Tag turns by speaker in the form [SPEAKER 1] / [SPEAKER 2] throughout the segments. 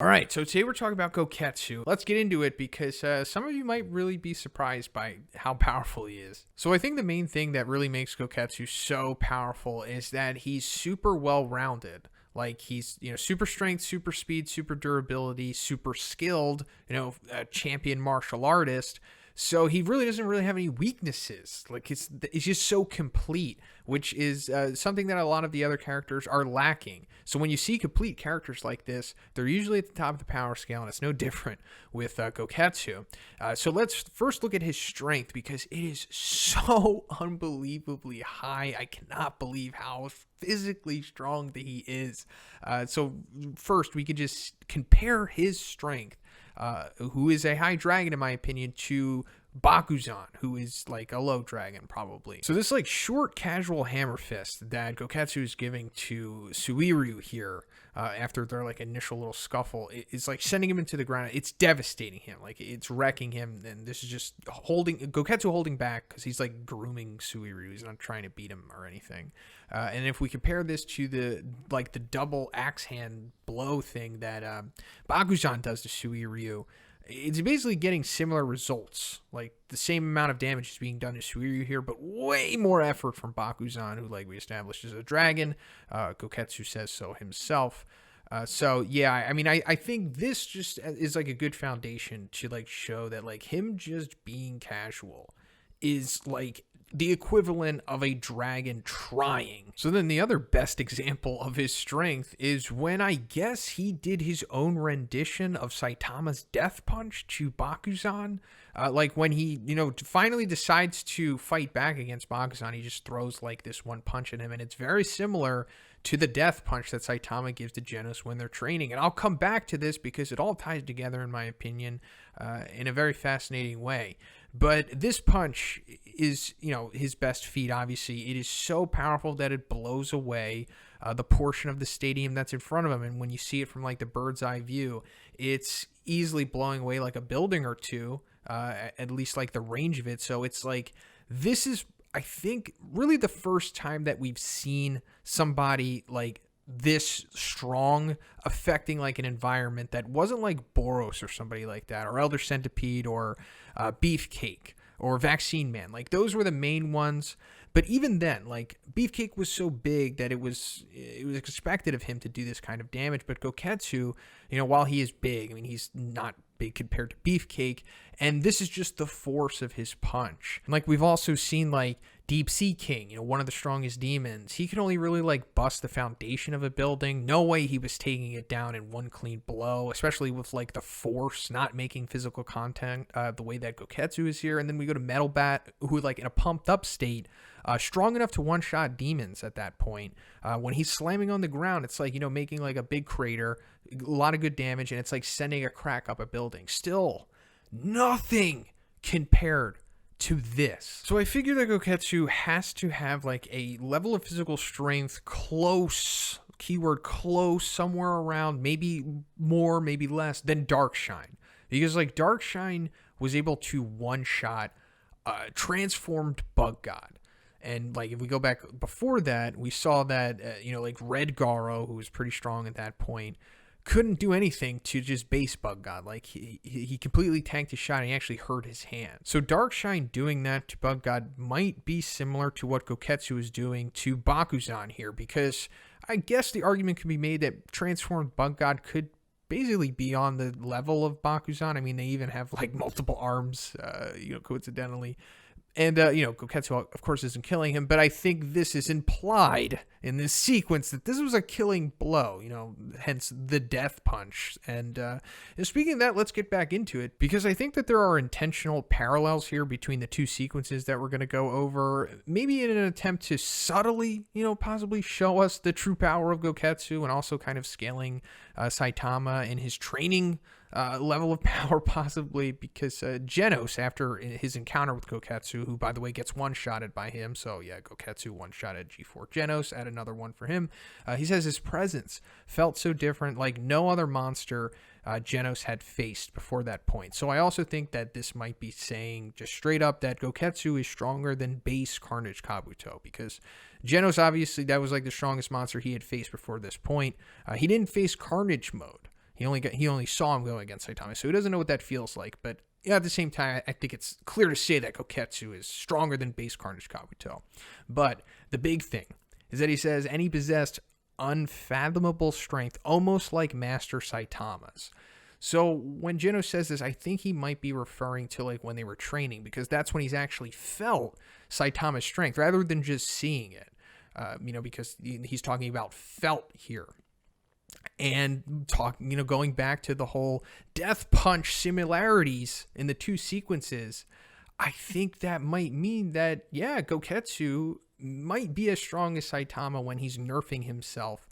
[SPEAKER 1] All right, so today we're talking about Gouketsu. Let's get into it because some of you might really be surprised by how powerful he is. So I think the main thing that really makes Gouketsu so powerful is that he's super well-rounded. Like he's, super strength, super speed, super durability, super skilled, a champion martial artist. So he really doesn't really have any weaknesses. Like it's just so complete, which is something that a lot of the other characters are lacking. So when you see complete characters like this, they're usually at the top of the power scale, and it's no different with Gouketsu. So let's first look at his strength because it is so unbelievably high. I cannot believe how physically strong that he is. So first, we could just compare his strength, who is a high dragon in my opinion, to Bakuzan, who is like a low dragon probably. So this like short casual hammer fist that Gouketsu is giving to Suiryu here, after their like initial little scuffle, it's like sending him into the ground. It's devastating him, like it's wrecking him, and this is just holding Gouketsu holding back because he's like grooming Suiryu. He's not trying to beat him or anything. And if we compare this to the double axe hand blow thing that Bakuzan does to Suiryu, it's basically getting similar results. Like the same amount of damage is being done to Suiryu here, but way more effort from Bakuzan, who, like we established, is a dragon. Gouketsu says so himself. So yeah, I mean, I think this just is like a good foundation to like show that like him just being casual is like the equivalent of a dragon trying. So then the other best example of his strength is when I guess he did his own rendition of Saitama's death punch to Bakuzan. Like when he, finally decides to fight back against Bakuzan, he just throws like this one punch at him, and it's very similar to the death punch that Saitama gives to Genos when they're training. And I'll come back to this because it all ties together, in my opinion, in a very fascinating way. But this punch is, his best feat, obviously. It is so powerful that it blows away the portion of the stadium that's in front of him. And when you see it from like the bird's eye view, it's easily blowing away like a building or two, at least like the range of it. So it's like, this is, I think, really the first time that we've seen somebody like this strong affecting like an environment that wasn't like Boros or somebody like that, or Elder Centipede, or Beefcake, or Vaccine Man. Like those were the main ones. But even then, like Beefcake was so big that it was expected of him to do this kind of damage. But Gouketsu, while he is big, I mean, he's not big compared to Beefcake, and this is just the force of his punch. And like we've also seen like Deep Sea King, one of the strongest demons, he can only really like bust the foundation of a building. No way he was taking it down in one clean blow, especially with like the force not making physical contact the way that Gouketsu is here. And then we go to Metal Bat, who like in a pumped up state, strong enough to one-shot demons at that point. When he's slamming on the ground, it's like, making like a big crater, a lot of good damage, and it's like sending a crack up a building. Still, nothing compared to this. So I figure that Gouketsu has to have like a level of physical strength close, keyword close, somewhere around, maybe more, maybe less, than Darkshine. Because like Darkshine was able to one-shot transformed Bug God. And like if we go back before that, we saw that like Red Garo, who was pretty strong at that point, couldn't do anything to just base Bug God. Like he completely tanked his shot, and he actually hurt his hand. So Darkshine doing that to Bug God might be similar to what Gouketsu is doing to Bakuzan here, because I guess the argument could be made that transformed Bug God could basically be on the level of Bakuzan. I mean, they even have like multiple arms, coincidentally. And, Gouketsu, of course, isn't killing him, but I think this is implied in this sequence that this was a killing blow, hence the death punch. And speaking of that, let's get back into it, because I think that there are intentional parallels here between the two sequences that we're going to go over, maybe in an attempt to subtly, possibly show us the true power of Gouketsu, and also kind of scaling Saitama in his training level of power, possibly, because Genos, after his encounter with Gouketsu, who by the way gets one-shotted by him, so yeah, Gouketsu one-shotted G4 Genos, add another one for him. He says his presence felt so different, like no other monster Genos had faced before that point. So I also think that this might be saying just straight up that Gouketsu is stronger than base Carnage Kabuto, because Genos, obviously, that was like the strongest monster he had faced before this point. He didn't face Carnage mode. He only saw him go against Saitama, so he doesn't know what that feels like. But yeah, at the same time, I think it's clear to say that Gouketsu is stronger than base Carnage Kabuto. But the big thing is that he says, and he possessed unfathomable strength, almost like Master Saitama's. So when Genos says this, I think he might be referring to like when they were training, because that's when he's actually felt Saitama's strength rather than just seeing it. Because he's talking about felt here. And going back to the whole death punch similarities in the two sequences, I think that might mean that, yeah, Gouketsu might be as strong as Saitama when he's nerfing himself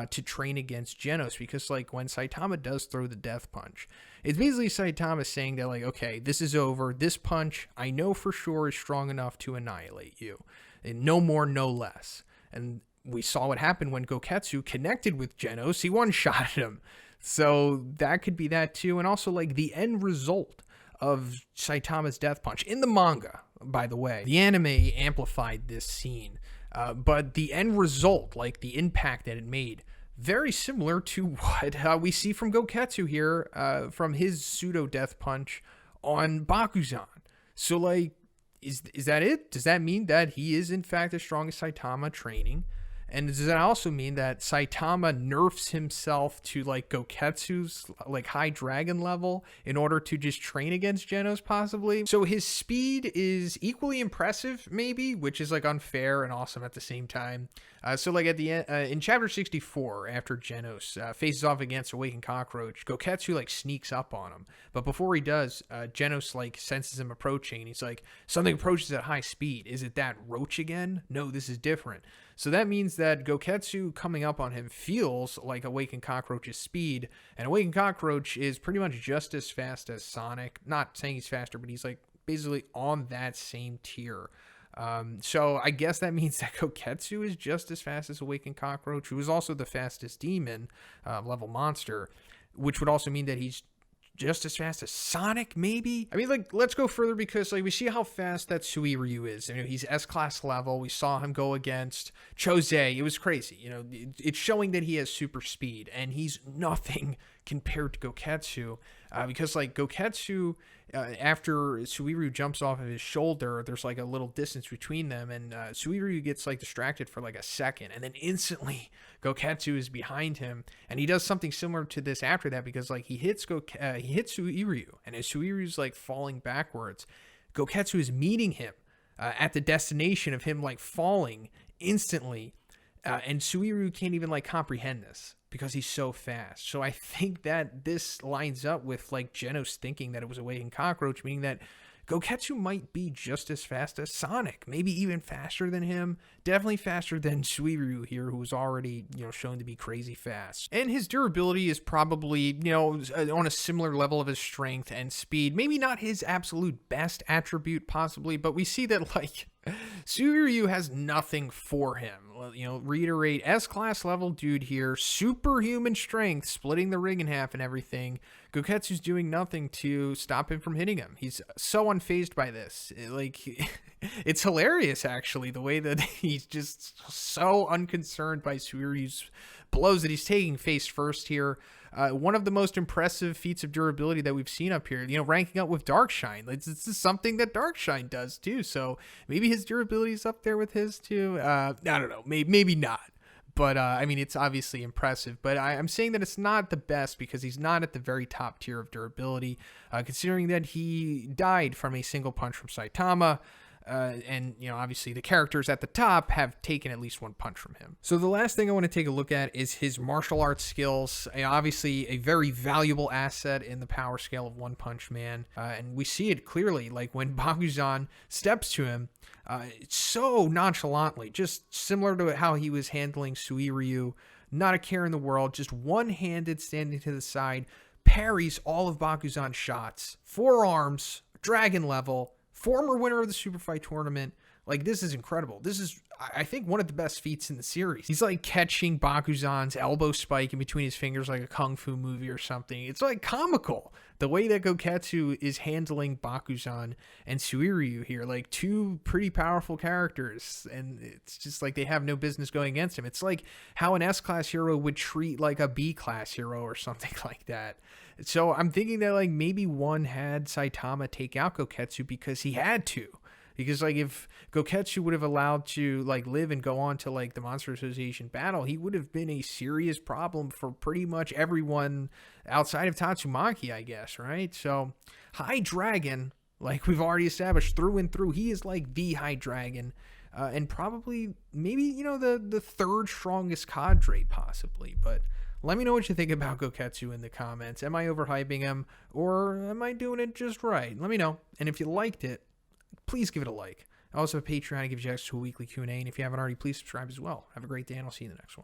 [SPEAKER 1] to train against Genos, because like when Saitama does throw the death punch, it's basically Saitama saying that like, okay, this is over. This punch I know for sure is strong enough to annihilate you, and no more, no less. And we saw what happened when Gouketsu connected with Genos. He one-shotted him. So that could be that too. And also like the end result of Saitama's death punch in the manga, by the way, the anime amplified this scene. But the end result, like the impact that it made, very similar to what we see from Gouketsu here, from his pseudo death punch on Bakuzan. So like, is that it? Does that mean that he is in fact as strong as Saitama training? And does that also mean that Saitama nerfs himself to like Gouketsu's like high dragon level in order to just train against Genos possibly? So his speed is equally impressive maybe, which is like unfair and awesome at the same time. So like at the end, in chapter 64, after Genos faces off against Awakened Cockroach, Gouketsu like sneaks up on him. But before he does, Genos like senses him approaching, and he's like, something approaches at high speed. Is it that roach again? No, this is different. So that means that Gouketsu coming up on him feels like Awakened Cockroach's speed, and Awakened Cockroach is pretty much just as fast as Sonic. Not saying he's faster, but he's like basically on that same tier. So I guess that means that Gouketsu is just as fast as Awakened Cockroach, who is also the fastest demon level monster, which would also mean that he's just as fast as Sonic, maybe? I mean, like, let's go further, because, like, we see how fast that Suiryu is. You know, he's S-class level. We saw him go against Chose. It was crazy. You know, it's showing that he has super speed, and he's nothing compared to Gouketsu, because, like, Gouketsu, after Suiryu jumps off of his shoulder, there's, like, a little distance between them, and Suiryu gets, like, distracted for, like, a second, and then instantly Gouketsu is behind him, and he does something similar to this after that, because, like, he hits Suiryu, and as Suiryu's, like, falling backwards, Gouketsu is meeting him at the destination of him, like, falling instantly, and Suiryu can't even, like, comprehend this, because he's so fast. So I think that this lines up with like Genos thinking that it was Awakened Cockroach, meaning that Gouketsu might be just as fast as Sonic, maybe even faster than him, definitely faster than Suiryu here, who was already, you know, shown to be crazy fast. And his durability is probably, you know, on a similar level of his strength and speed. Maybe not his absolute best attribute possibly, but we see that like Suiryu has nothing for him. You know, reiterate, S-class level dude here, superhuman strength, splitting the ring in half and everything. Gouketsu's doing nothing to stop him from hitting him. He's so unfazed by this. It's hilarious, actually, the way that he's just so unconcerned by Suiryu's blows that he's taking face first here. One of the most impressive feats of durability that we've seen up here, you know, ranking up with Darkshine. This is something that Darkshine does too, so maybe his durability is up there with his too. I don't know, maybe not. But, I mean, it's obviously impressive. But I'm saying that it's not the best because he's not at the very top tier of durability, considering that he died from a single punch from Saitama. And, you know, obviously the characters at the top have taken at least one punch from him. So the last thing I want to take a look at is his martial arts skills. Obviously a very valuable asset in the power scale of One Punch Man. And we see it clearly, like when Bakuzan steps to him, so nonchalantly, just similar to how he was handling Suiryu, not a care in the world, just one-handed standing to the side, parries all of Bakuzan's shots, forearms, dragon level, former winner of the Super Fight tournament, Like, this is incredible. This is, I think, one of the best feats in the series. He's like catching Bakuzan's elbow spike in between his fingers like a kung fu movie or something. It's like comical. The way that Gouketsu is handling Bakuzan and Suiryu here, like two pretty powerful characters, and it's just like they have no business going against him. It's like how an S-class hero would treat like a B-class hero or something like that. So I'm thinking that like maybe one had Saitama take out Gouketsu because he had to. Because, like, if Gouketsu would have allowed to, like, live and go on to, like, the Monster Association battle, he would have been a serious problem for pretty much everyone outside of Tatsumaki, I guess, right? So, High Dragon, like we've already established through and through, he is, like, the High Dragon. And probably, maybe, you know, the third strongest cadre, possibly. But let me know what you think about Gouketsu in the comments. Am I overhyping him, or am I doing it just right? Let me know. And if you liked it, please give it a like. I also have a Patreon that gives you access to a weekly Q&A, and if you haven't already, please subscribe as well. Have a great day, and I'll see you in the next one.